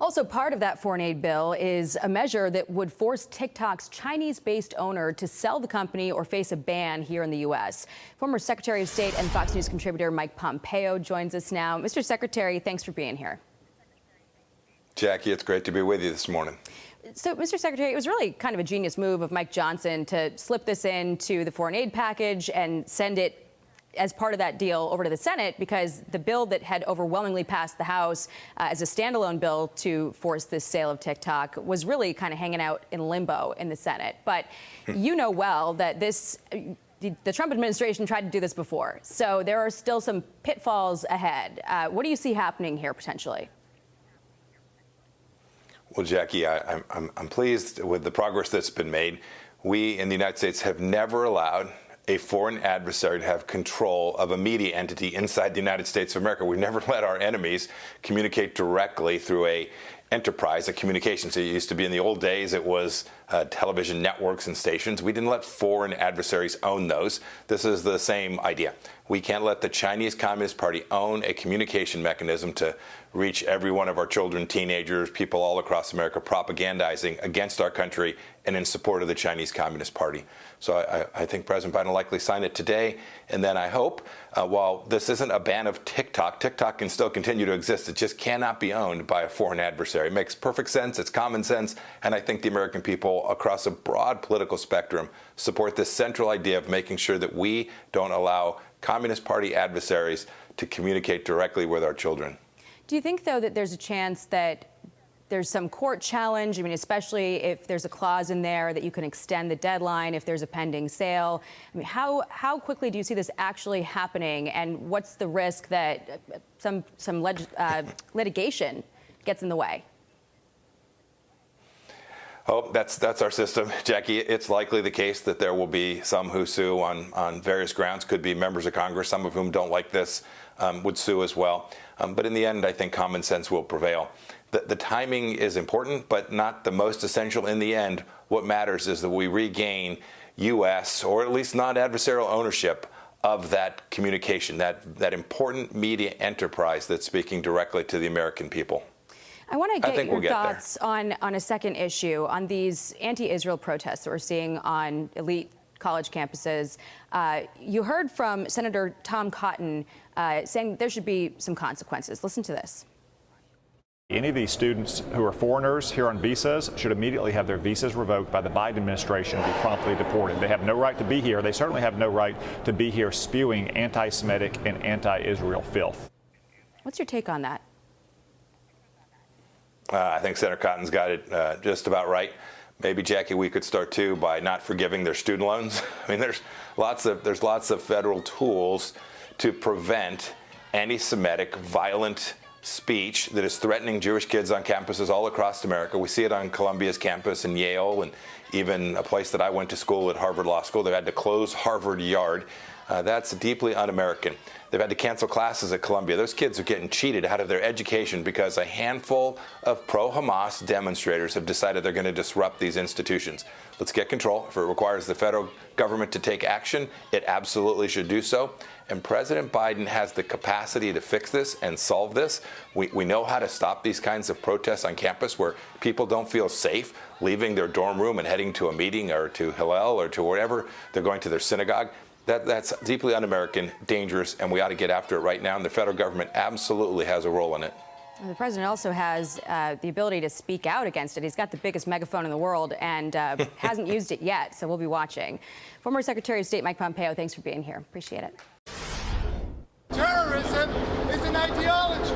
Also, part of that foreign aid bill is a measure that would force TikTok's Chinese-based owner to sell the company or face a ban here in the U.S. Former Secretary of State and Fox News contributor Mike Pompeo joins us now. Mr. Secretary, thanks for being here. Jackie, it's great to be with you this morning. So, Mr. Secretary, it was really kind of a genius move of Mike Johnson to slip this into the foreign aid package and send it as part of that deal over to the Senate, because the bill that had overwhelmingly passed the House as a standalone bill to force this sale of TikTok was really kind of hanging out in limbo in the Senate. But you know well that the Trump administration tried to do this before. So there are still some pitfalls ahead. What do you see happening here potentially? Well, Jackie, I'm pleased with the progress that's been made. We in the United States have never allowed a foreign adversary to have control of a media entity inside the United States of America. We never let our enemies communicate directly through a enterprise, a communications. It used to be in the old days, it was television networks and stations. We didn't let foreign adversaries own those. This is the same idea. We can't let the Chinese Communist Party own a communication mechanism to reach every one of our children, teenagers, people all across America propagandizing against our country and in support of the Chinese Communist Party. So I think President Biden will likely sign it today. And then I hope, while this isn't a ban of TikTok, TikTok can still continue to exist. It just cannot be owned by a foreign adversary. It makes perfect sense. It's common sense. And I think the American people across a broad political spectrum support this central idea of making sure that we don't allow Communist Party adversaries to communicate directly with our children. Do you think, though, that there's a chance that there's some court challenge? I mean, especially if there's a clause in there that you can extend the deadline if there's a pending sale. I mean, how quickly do you see this actually happening? And what's the risk that some litigation gets in the way? Oh, that's our system, Jackie. It's likely the case that there will be some who sue on various grounds. Could be members of Congress, some of whom don't like this, would sue as well. But in the end, I think common sense will prevail. The timing is important, but not the most essential in the end. What matters is that we regain U.S. or at least non-adversarial ownership of that communication, that important media enterprise that's speaking directly to the American people. I want to get your thoughts on a second issue, on these anti-Israel protests that we're seeing on elite college campuses. You heard from Senator Tom Cotton saying there should be some consequences. Listen to this. Any of these students who are foreigners here on visas should immediately have their visas revoked by the Biden administration and be promptly deported. They have no right to be here. They certainly have no right to be here spewing anti-Semitic and anti-Israel filth. What's your take on that? I think Senator Cotton's got it just about right. Maybe, Jackie, we could start too by not forgiving their student loans. I mean, there's lots of federal tools to prevent anti-Semitic, violent speech that is threatening Jewish kids on campuses all across America. We see it on Columbia's campus and Yale, and even a place that I went to school at, Harvard Law School. They had to close Harvard Yard. That's deeply un-American. They've had to cancel classes at Columbia. Those kids are getting cheated out of their education because a handful of pro-Hamas demonstrators have decided they're going to disrupt these institutions. Let's get control. If it requires the federal government to take action, it absolutely should do so. And President Biden has the capacity to fix this and solve this. We know how to stop these kinds of protests on campus where people don't feel safe leaving their dorm room and heading to a meeting or to Hillel or to wherever they're going to their synagogue. That's deeply un-American, dangerous, and we ought to get after it right now. And the federal government absolutely has a role in it. The president also has the ability to speak out against it. He's got the biggest megaphone in the world and hasn't used it yet, so we'll be watching. Former Secretary of State Mike Pompeo, thanks for being here. Appreciate it. Terrorism is an ideology.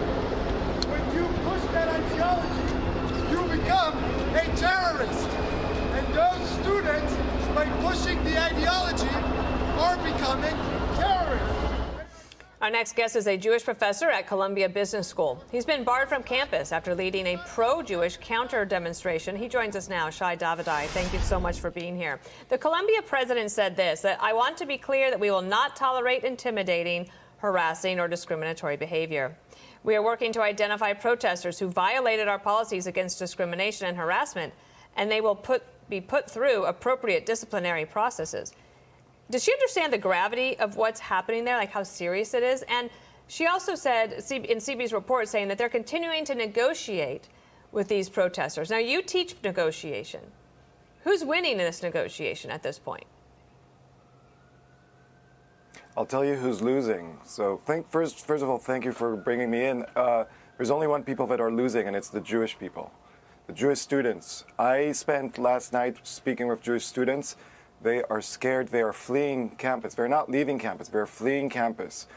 When you push that ideology, you become a terrorist. And those students, by pushing the ideology, are becoming terrorists. Our next guest is a Jewish professor at Columbia Business School. He's been barred from campus after leading a pro-Jewish counter-demonstration. He joins us now. Shai Davidai, thank you so much for being here. The Columbia president said this, that I want to be clear that we will not tolerate intimidating, harassing, or discriminatory behavior. We are working to identify protesters who violated our policies against discrimination and harassment, and they will be put through appropriate disciplinary processes. Does she understand the gravity of what's happening there, like how serious it is? And she also said in CB's report saying that they're continuing to negotiate with these protesters. Now, you teach negotiation. Who's winning in this negotiation at this point? I'll tell you who's losing. So first of all, thank you for bringing me in. There's only one people that are losing, and it's the Jewish people, the Jewish students. I spent last night speaking with Jewish students. They are scared. They are fleeing campus. They're not leaving campus. They're fleeing campus.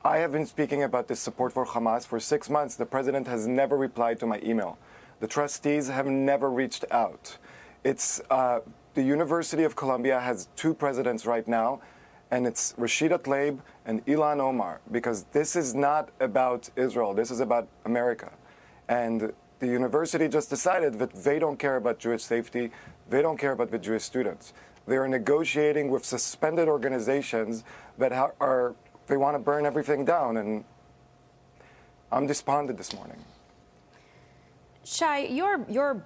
I have been speaking about this support for Hamas for 6 months. The president has never replied to my email. The trustees have never reached out. It's the University of Columbia has 2 presidents right now, and it's Rashida Tlaib and Ilan Omar, because this is not about Israel. This is about America. And the university just decided that they don't care about Jewish safety. They don't care about the Jewish students. They are negotiating with suspended organizations that they want to burn everything down. And I'm despondent this morning. Shai, your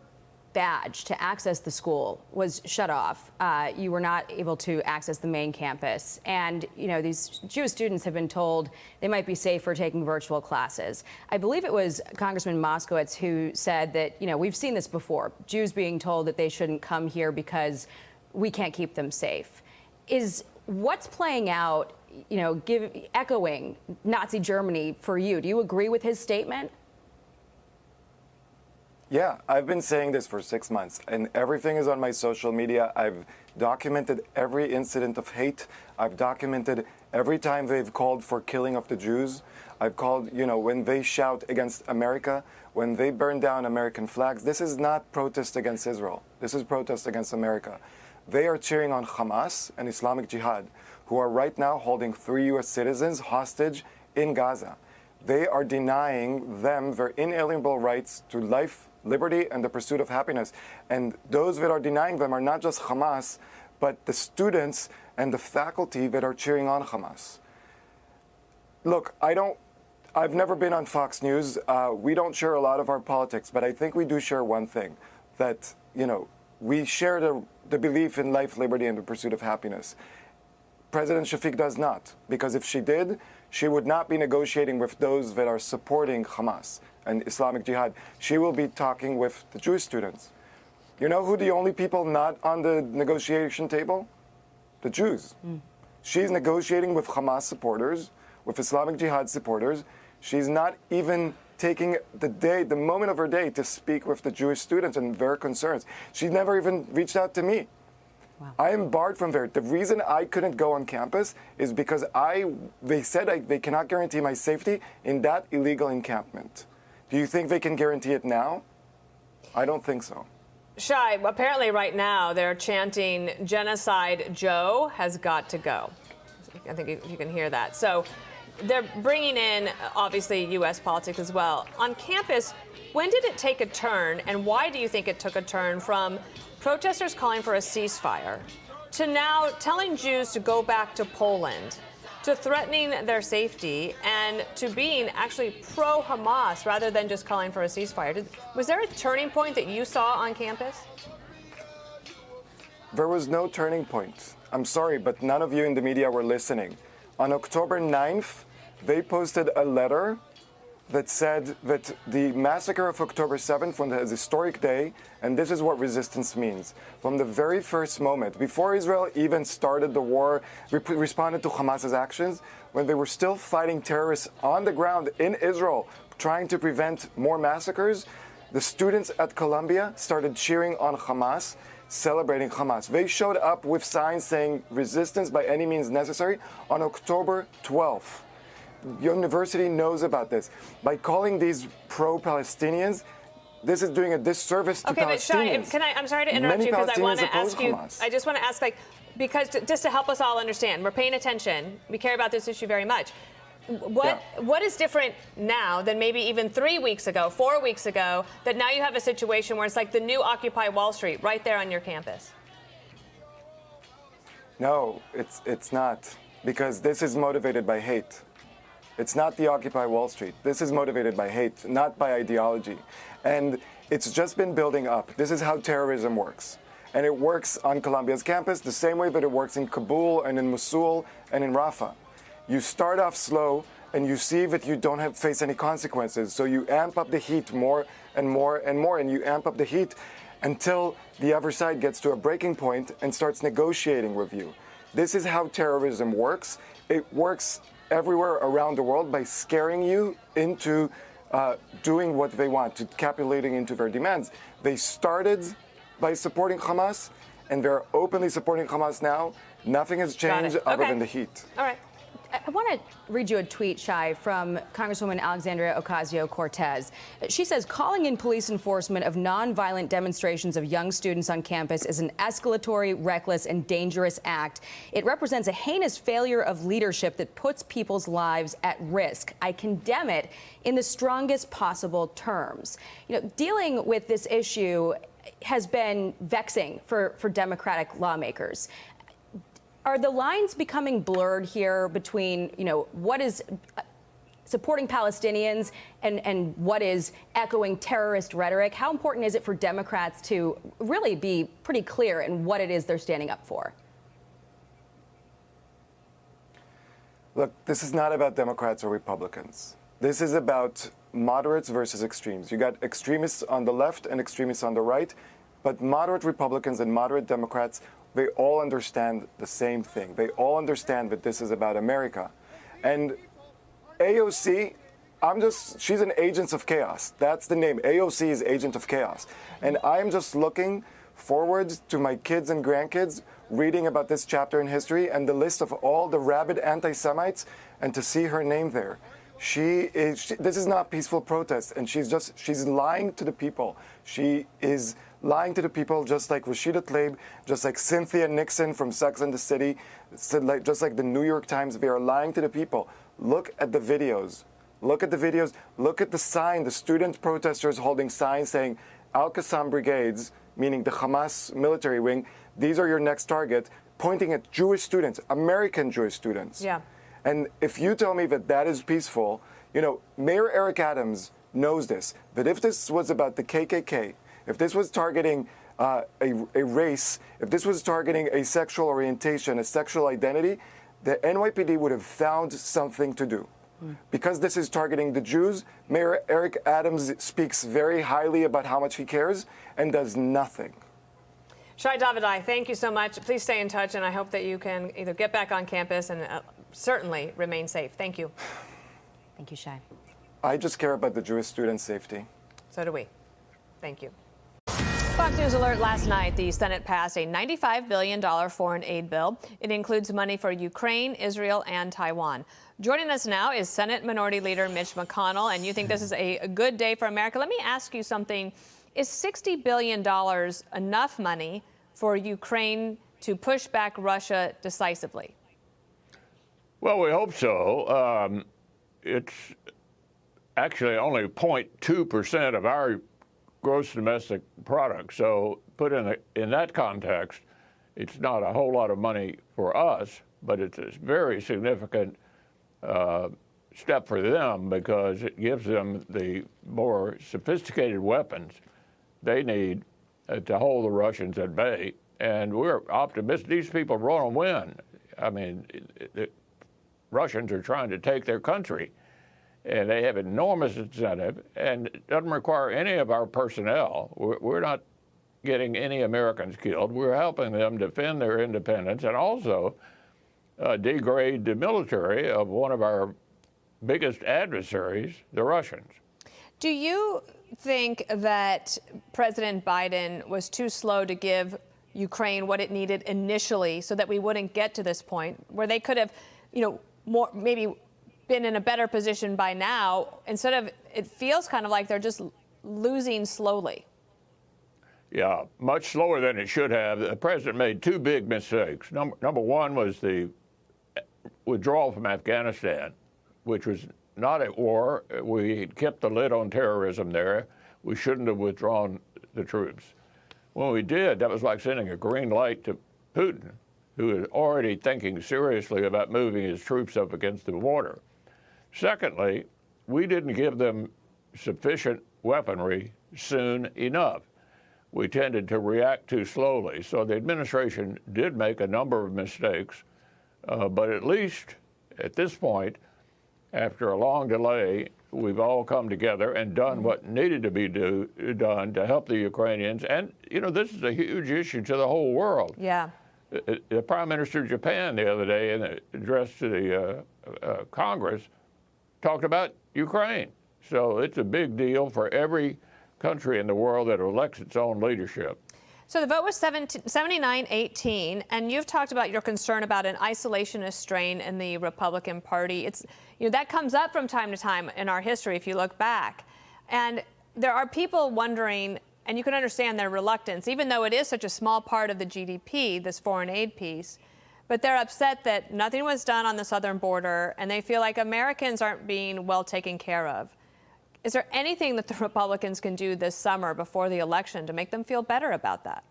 badge to access the school was shut off. You were not able to access the main campus. And, you know, these Jewish students have been told they might be safe for taking virtual classes. I believe it was Congressman Moskowitz who said that, you know, we've seen this before, Jews being told that they shouldn't come here because we can't keep them safe. Is what's playing out, you know, echoing Nazi Germany for you? Do you agree with his statement? Yeah, I've been saying this for 6 months, and everything is on my social media. I've documented every incident of hate. I've documented every time they've called for killing of the Jews. I've called, you know, when they shout against America, when they burn down American flags. This is not protest against Israel. This is protest against America. They are cheering on Hamas and Islamic Jihad, who are right now holding 3 U.S. citizens hostage in Gaza. They are denying them their inalienable rights to life, liberty, and the pursuit of happiness. And those that are denying them are not just Hamas, but the students and the faculty that are cheering on Hamas. Look, I've never been on Fox News. We don't share a lot of our politics, but I think we do share one thing, that, you know, we share the belief in life, liberty, and the pursuit of happiness. President Shafik does not, because if she did, she would not be negotiating with those that are supporting Hamas and Islamic Jihad. She will be talking with the Jewish students. You know who the only people not on the negotiation table? The Jews. She's negotiating with Hamas supporters, with Islamic Jihad supporters. She's not even taking the moment of her day to speak with the Jewish students and their concerns. She never even reached out to me. Wow. I am barred from there. The reason I couldn't go on campus is because they said they cannot guarantee my safety in that illegal encampment. Do you think they can guarantee it now? I don't think so. Shai, apparently right now they're chanting "Genocide Joe has got to go." I think you can hear that. So they're bringing in, obviously, U.S. politics as well. On campus, when did it take a turn, and why do you think it took a turn from protesters calling for a ceasefire to now telling Jews to go back to Poland, to threatening their safety, and to being actually pro-Hamas rather than just calling for a ceasefire? Was there a turning point that you saw on campus? There was no turning point. I'm sorry, but none of you in the media were listening. On October 9th, they posted a letter that said that the massacre of October 7th was a historic day, and this is what resistance means. From the very first moment, before Israel even started the war, responded to Hamas's actions, when they were still fighting terrorists on the ground in Israel, trying to prevent more massacres, the students at Columbia started cheering on Hamas, celebrating Hamas. They showed up with signs saying resistance by any means necessary on October 12th. University knows about this. By calling these pro-Palestinians, this is doing a disservice to Palestinians. But Shai, I'm sorry to interrupt you because I want to ask you. I just want to ask, because just to help us all understand, we're paying attention. We care about this issue very much. What is different now than maybe even 3 weeks ago, 4 weeks ago, that now you have a situation where it's like the new Occupy Wall Street right there on your campus? No, it's not, because this is motivated by hate. It's not the Occupy Wall Street. This is motivated by hate, not by ideology. And it's just been building up. This is how terrorism works. And it works on Columbia's campus the same way that it works in Kabul and in Mosul and in Rafah. You start off slow and you see that you don't face any consequences. So you amp up the heat more and more and more, and you amp up the heat until the other side gets to a breaking point and starts negotiating with you. This is how terrorism works. It works everywhere around the world by scaring you into doing what they want, to capitulating into their demands. They started by supporting Hamas, and they're openly supporting Hamas now. Nothing has changed other than the heat. All right. I want to read you a tweet, Shai, from Congresswoman Alexandria Ocasio-Cortez. She says calling in police enforcement of nonviolent demonstrations of young students on campus is an escalatory, reckless, and dangerous act. It represents a heinous failure of leadership that puts people's lives at risk. I condemn it in the strongest possible terms. You know, dealing with this issue has been vexing for Democratic lawmakers. Are the lines becoming blurred here between, you know, what is supporting Palestinians and what is echoing terrorist rhetoric? How important is it for Democrats to really be pretty clear in what it is they're standing up for? Look, this is not about Democrats or Republicans. This is about moderates versus extremes. You got extremists on the left and extremists on the right, but moderate Republicans and moderate Democrats, they all understand the same thing. They all understand that this is about America. And AOC, she's an agent of chaos. That's the name. AOC is Agent of Chaos. And I'm just looking forward to my kids and grandkids reading about this chapter in history and the list of all the rabid anti-Semites and to see her name there. This is not peaceful protest, and she's lying to the people. She is lying to the people, just like Rashida Tlaib, just like Cynthia Nixon from Sex and the City, just like the New York Times. They are lying to the people. Look at the videos. Look at the videos. Look at the sign, the student protesters holding signs saying, Al-Qassam brigades, meaning the Hamas military wing, these are your next target, pointing at Jewish students, American Jewish students. Yeah. And if you tell me that that is peaceful, you know, Mayor Eric Adams knows this, that if this was about the KKK, if this was targeting a race, if this was targeting a sexual orientation, a sexual identity, the NYPD would have found something to do. Because this is targeting the Jews, Mayor Eric Adams speaks very highly about how much he cares and does nothing. Shai Davidai, thank you so much. Please stay in touch, and I hope that you can either get back on campus and certainly remain safe. Thank you. Thank you, Shai. I just care about the Jewish students' safety. So do we. Thank you. Fox News alert last night, the Senate passed a $95 billion foreign aid bill. It includes money for Ukraine, Israel, and Taiwan. Joining us now is Senate Minority Leader Mitch McConnell, and you think this is a good day for America. Let me ask you something. Is $60 billion enough money for Ukraine to push back Russia decisively? Well, we hope so. It's actually only 0.2% of our gross domestic product. So put in that context, it's not a whole lot of money for us, but it's a very significant step for them because it gives them the more sophisticated weapons they need to hold the Russians at bay. And we're optimistic these people want to win. I mean, the Russians are trying to take their country, and they have enormous incentive, and it doesn't require any of our personnel. We're not getting any Americans killed. We're helping them defend their independence and also degrade the military of one of our biggest adversaries, the Russians. Do you think that President Biden was too slow to give Ukraine what it needed initially so that we wouldn't get to this point where they could have, maybe been in a better position by now? Instead of, it feels kind of like they're just losing slowly. Yeah, much slower than it should have. The president made two big mistakes. Number one was the withdrawal from Afghanistan, which was not at war. We kept the lid on terrorism there. We shouldn't have withdrawn the troops. When we did, that was like sending a green light to Putin, who is already thinking seriously about moving his troops up against the border. Secondly, we didn't give them sufficient weaponry soon enough. We tended to react too slowly. So the administration did make a number of mistakes, but at least at this point, after a long delay, we've all come together and done what needed to be done to help the Ukrainians. And, you know, this is a huge issue to the whole world. Yeah. The Prime Minister of Japan the other day in an address to the Congress talked about Ukraine. So it's a big deal for every country in the world that elects its own leadership. So the vote was 79-18, and you've talked about your concern about an isolationist strain in the Republican Party. It's, you know, that comes up from time to time in our history if you look back. And there are people wondering, and you can understand their reluctance, even though it is such a small part of the GDP, this foreign aid piece, but they're upset that nothing was done on the southern border, and they feel like Americans aren't being well taken care of. Is there anything that the Republicans can do this summer before the election to make them feel better about that?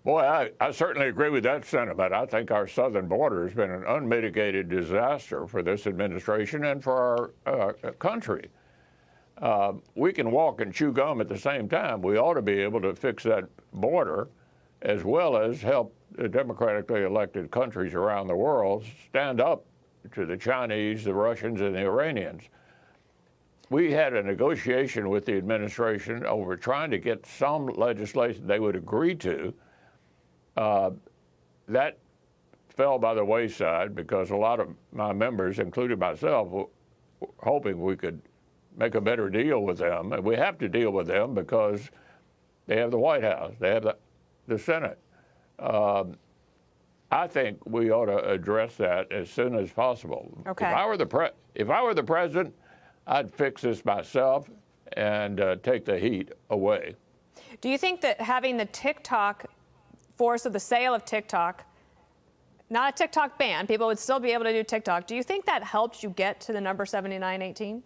Boy, I certainly agree with that sentiment. I think our southern border has been an unmitigated disaster for this administration and for our country. We can walk and chew gum at the same time. We ought to be able to fix that border as well as help the democratically elected countries around the world stand up to the Chinese, the Russians, and the Iranians. We had a negotiation with the administration over trying to get some legislation they would agree to. That fell by the wayside because a lot of my members, including myself, were hoping we could make a better deal with them. And we have to deal with them because they have the White House, they have the Senate. I think we ought to address that as soon as possible. Okay. If I were the president, I'd fix this myself and take the heat away. Do you think that having the TikTok force of the sale of TikTok, not a TikTok ban, people would still be able to do TikTok, do you think that helps you get to the number 79-18?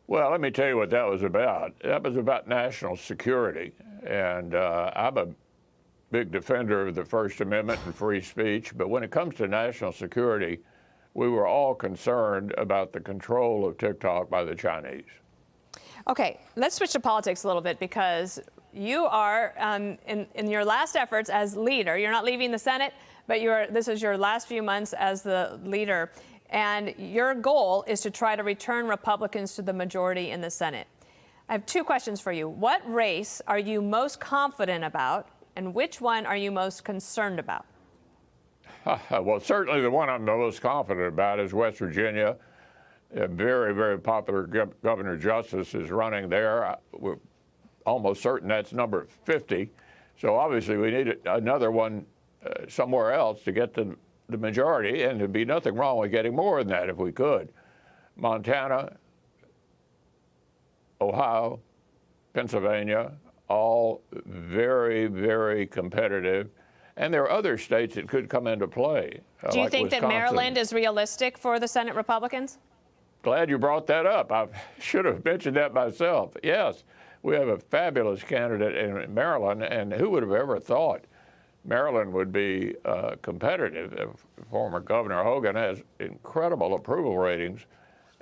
Well, let me tell you what that was about. That was about national security. And I'm a big defender of the First Amendment and free speech. But when it comes to national security, we were all concerned about the control of TikTok by the Chinese. Okay, let's switch to politics a little bit because you are, in your last efforts as leader, you're not leaving the Senate, but this is your last few months as the leader, and your goal is to try to return Republicans to the majority in the Senate. I have two questions for you. What race are you most confident about, and which one are you most concerned about? Well, certainly the one I'm the most confident about is West Virginia. A very, very popular Governor Justice is running there. We're almost certain that's number 50. So obviously we need another one somewhere else to get to the majority, and there'd be nothing wrong with getting more than that if we could. Montana, Ohio, Pennsylvania, all very, very competitive. And there are other states that could come into play. Do you like think Wisconsin. that Maryland is realistic for the Senate Republicans? Glad you brought that up. I should have mentioned that myself. Yes, we have a fabulous candidate in Maryland, and who would have ever thought Maryland would be competitive? Former Governor Hogan has incredible approval ratings,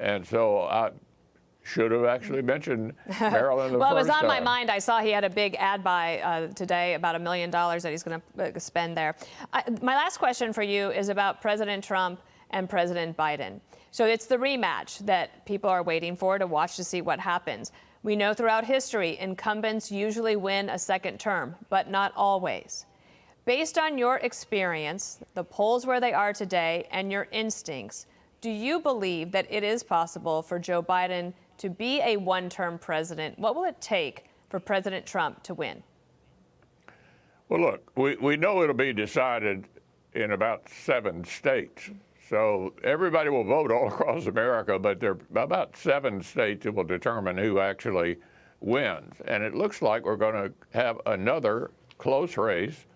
and so I should have actually mentioned Maryland. Well, it was on my mind. I saw he had a big ad buy today, about $1 million that he's going to spend there. My last question for you is about President Trump and President Biden. So it's the rematch that people are waiting for to watch to see what happens. We know throughout history, incumbents usually win a second term, but not always. Based on your experience, the polls where they are today, and your instincts, do you believe that it is possible for Joe Biden to be a one-term president? What will it take for President Trump to win? Well, look, we know it'll be decided in about 7 states. So everybody will vote all across America, but there are about 7 states that will determine who actually wins. And it looks like we're going to have another close race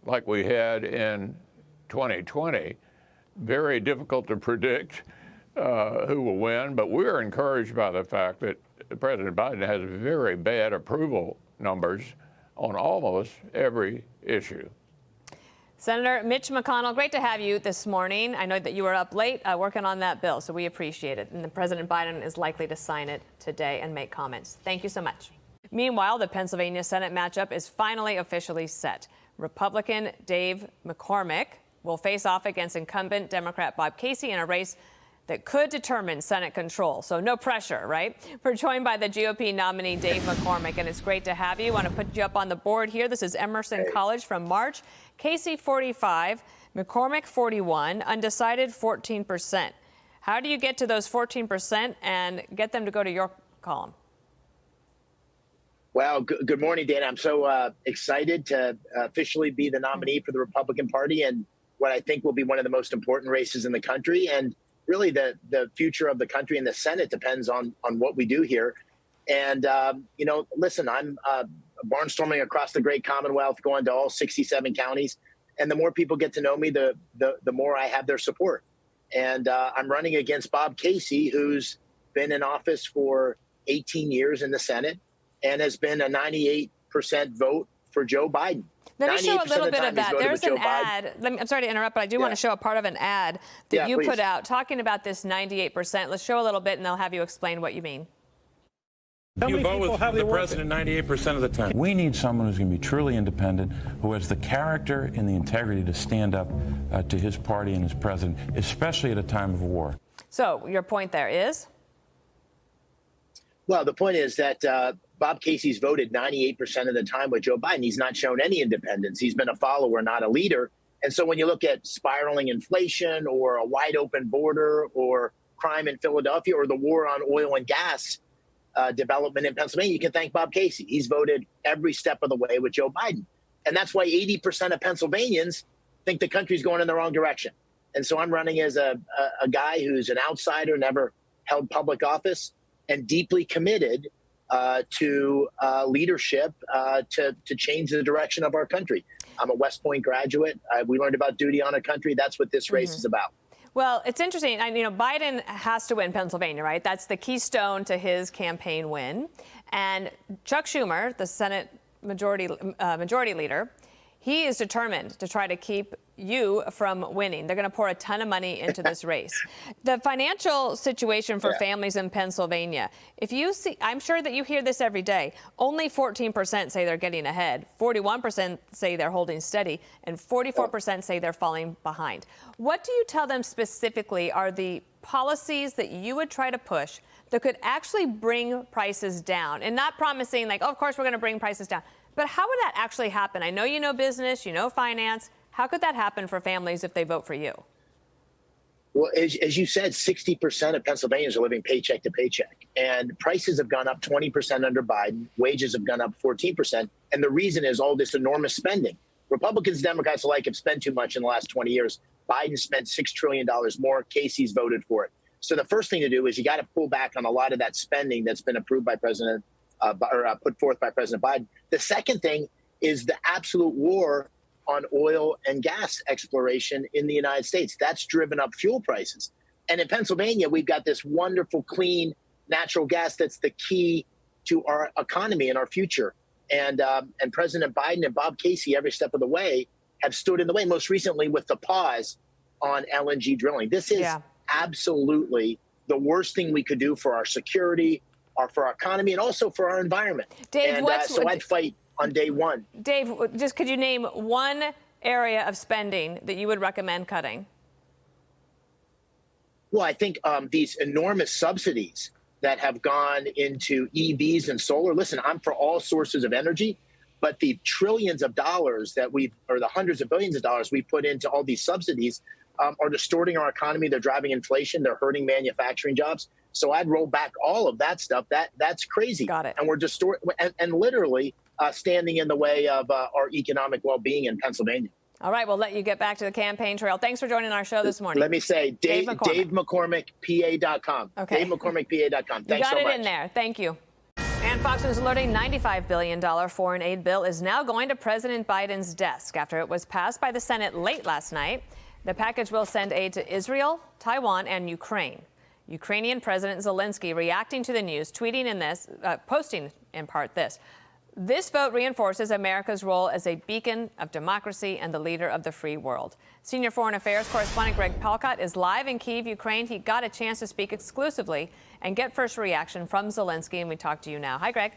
like we had in 2020. Very difficult to predict who will win, but we're encouraged by the fact that President Biden has very bad approval numbers on almost every issue. Senator Mitch McConnell, great to have you this morning. I know that you were up late working on that bill, so we appreciate it. And President Biden is likely to sign it today and make comments. Thank you so much. Meanwhile, the Pennsylvania Senate matchup is finally officially set. Republican Dave McCormick will face off against incumbent Democrat Bob Casey in a race that could determine Senate control. So no pressure, right? We're joined by the GOP nominee, Dave McCormick, and it's great to have you. I want to put you up on the board here. This is Emerson College from March. Casey 45, McCormick 41, undecided 14%. How do you get to those 14% and get them to go to your column? Well, good morning, Dana. I'm so excited to officially be the nominee for the Republican Party and what I think will be one of the most important races in the country. And really the future of the country and the Senate depends on what we do here. And, listen, I'm barnstorming across the great Commonwealth, going to all 67 counties. And the more people get to know me, the more I have their support. And I'm running against Bob Casey, who's been in office for 18 years in the Senate and has been a 98% vote for Joe Biden. Let me show a little bit of that. There's an ad. I'm sorry to interrupt, but I do want to show a part of an ad that you put out talking about this 98%. Let's show a little bit, and I'll have you explain what you mean. You vote with the president 98% of the time. We need someone who's going to be truly independent, who has the character and the integrity to stand up to his party and his president, especially at a time of war. So your point there is? Well, the point is that Bob Casey's voted 98% of the time with Joe Biden. He's not shown any independence. He's been a follower, not a leader. And so when you look at spiraling inflation or a wide open border or crime in Philadelphia or the war on oil and gas development in Pennsylvania, you can thank Bob Casey. He's voted every step of the way with Joe Biden. And that's why 80% of Pennsylvanians think the country's going in the wrong direction. And so I'm running as a guy who's an outsider, never held public office, and deeply committed to leadership to change the direction of our country. I'm a West Point graduate. We learned about duty, honor, country. That's what this race is about. Well, it's interesting. Biden has to win Pennsylvania, right? That's the keystone to his campaign win. And Chuck Schumer, the Senate majority leader, he is determined to try to keep you from winning. They're going to pour a ton of money into this race. The financial situation for families in Pennsylvania, if you see, I'm sure that you hear this every day, only 14% say they're getting ahead, 41% say they're holding steady, and 44% say they're falling behind. What do you tell them specifically are the policies that you would try to push that could actually bring prices down? And not promising like, oh, of course we're going to bring prices down. But how would that actually happen? I know you know business, you know finance. How could that happen for families if they vote for you? Well, as you said, 60% of Pennsylvanians are living paycheck to paycheck. And prices have gone up 20% under Biden. Wages have gone up 14%. And the reason is all this enormous spending. Republicans and Democrats alike have spent too much in the last 20 years. Biden spent $6 trillion more. Casey's voted for it. So the first thing to do is you got to pull back on a lot of that spending that's been approved by President put forth by President Biden. The second thing is the absolute war on oil and gas exploration in the United States. That's driven up fuel prices. And in Pennsylvania, we've got this wonderful, clean natural gas that's the key to our economy and our future. And President Biden and Bob Casey, every step of the way, have stood in the way, most recently with the pause on LNG drilling. This is absolutely the worst thing we could do for our security, for our economy, and also for our environment. Dave, so I'd fight on day one. Dave, just could you name one area of spending that you would recommend cutting? Well, I think these enormous subsidies that have gone into EVs and solar. Listen, I'm for all sources of energy, but the trillions of dollars or the hundreds of billions of dollars we put into all these subsidies are distorting our economy. They're driving inflation. They're hurting manufacturing jobs. So I'd roll back all of that stuff. That's crazy. Got it. And we're and literally standing in the way of our economic well-being in Pennsylvania. All right, we'll let you get back to the campaign trail. Thanks for joining our show this morning. Let me say, Dave McCormick, PA.com. Okay. DaveMcCormickPA.com. Thanks so much. You got it in there. Thank you. And Fox News alerting $95 billion foreign aid bill is now going to President Biden's desk after it was passed by the Senate late last night. The package will send aid to Israel, Taiwan, and Ukraine. Ukrainian President Zelensky reacting to the news, tweeting in this, posting in part this. This vote reinforces America's role as a beacon of democracy and the leader of the free world. Senior Foreign Affairs correspondent Greg Palkot is live in Kyiv, Ukraine. He got a chance to speak exclusively and get first reaction from Zelensky, and we talk to you now. Hi, Greg.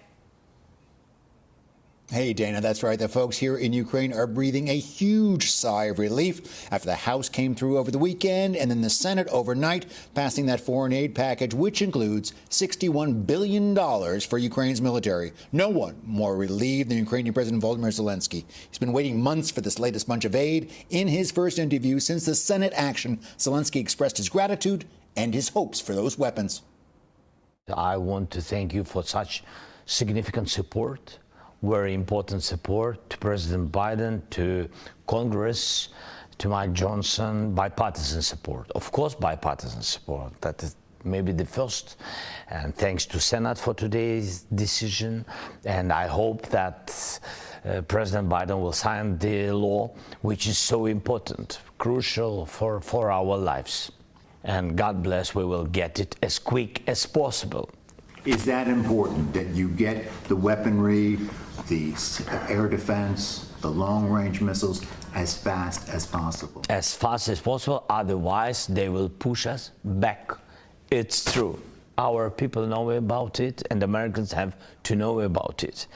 Hey, Dana, that's right. The folks here in Ukraine are breathing a huge sigh of relief after the House came through over the weekend and then the Senate overnight passing that foreign aid package, which includes $61 billion for Ukraine's military. No one more relieved than Ukrainian President Volodymyr Zelensky. He's been waiting months for this latest bunch of aid. In his first interview since the Senate action, Zelensky expressed his gratitude and his hopes for those weapons. I want to thank you for such significant support. Very important support to President Biden, to Congress, to Mike Johnson, bipartisan support. Of course, bipartisan support. That is maybe the first. And thanks to Senate for today's decision. And I hope that President Biden will sign the law, which is so important, crucial for our lives. And God bless, we will get it as quick as possible. Is that important, that you get the weaponry, the air defense, the long-range missiles as fast as possible? As fast as possible, otherwise they will push us back. It's true. Our people know about it, and Americans have to know about it.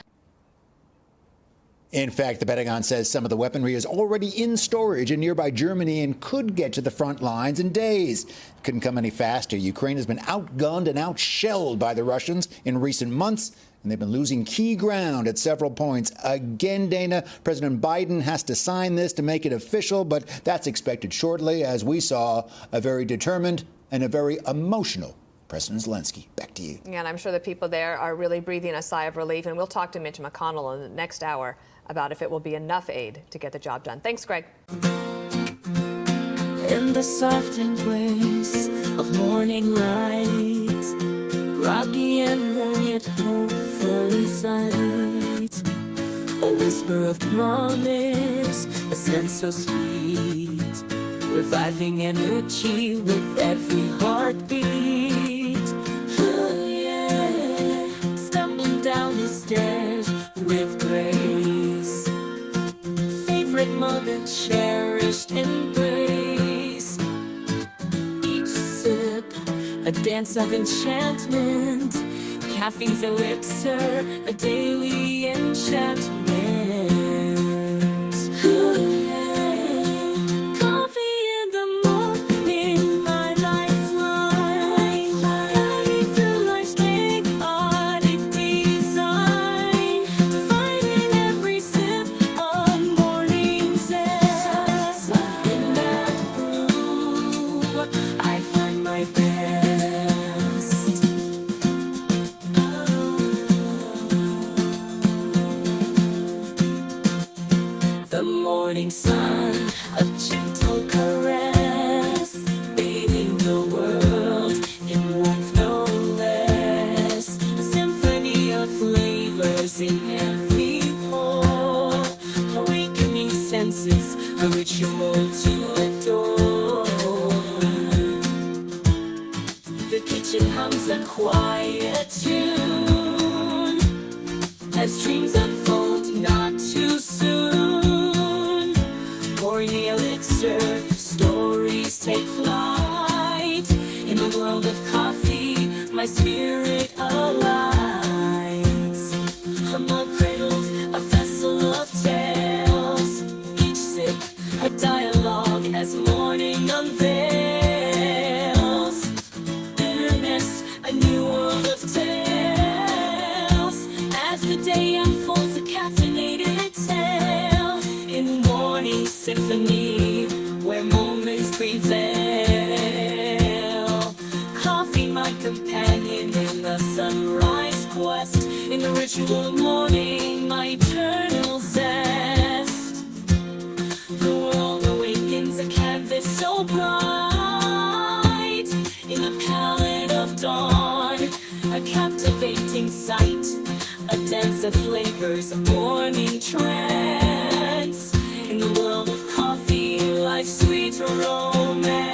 In fact, the Pentagon says some of the weaponry is already in storage in nearby Germany and could get to the front lines in days. Couldn't come any faster. Ukraine has been outgunned and outshelled by the Russians in recent months, and they've been losing key ground at several points. Again, Dana, President Biden has to sign this to make it official, but that's expected shortly, as we saw a very determined and a very emotional President Zelensky. Back to you. Yeah, and I'm sure the people there are really breathing a sigh of relief, and we'll talk to Mitch McConnell in the next hour about if it will be enough aid to get the job done. Thanks, Greg. In the soft embrace of morning light, rocky and rugged, hopefully sight, a whisper of promise, a sense so sweet, reviving energy with every heartbeat. Oh yeah, stumbling down the stairs with grace, favorite moment, cherished embrace. Each sip, a dance of enchantment, caffeine's elixir, a daily enchantment. Ooh, yeah. Coffee in the morning, my lifeline. Guiding through life's chaotic design, finding every sip of morning zest. In that brew, I find my best. The morning sun, a gentle caress, bathing the world in warmth no less. A symphony of flavors in every pore, awakening senses, a ritual to adore. The kitchen hums a quiet tune as dreams unfold not too soon. Pouring the elixir, stories take flight. In the world of coffee, my spirit aligns. I'm uncradled, a vessel of tales. Each sip, a dialogue as morning unveils. Bitterness, a new world of tales. As the day unfolds, a caffeinated tale in morning symphony, where moments prevail. Coffee, my companion in the sunrise quest, in the ritual of morning, my eternal zest. The world awakens, a canvas so bright, in the palette of dawn, a captivating sight, a dance of flavors, a morning trance. In the world of coffee, life's sweet romance.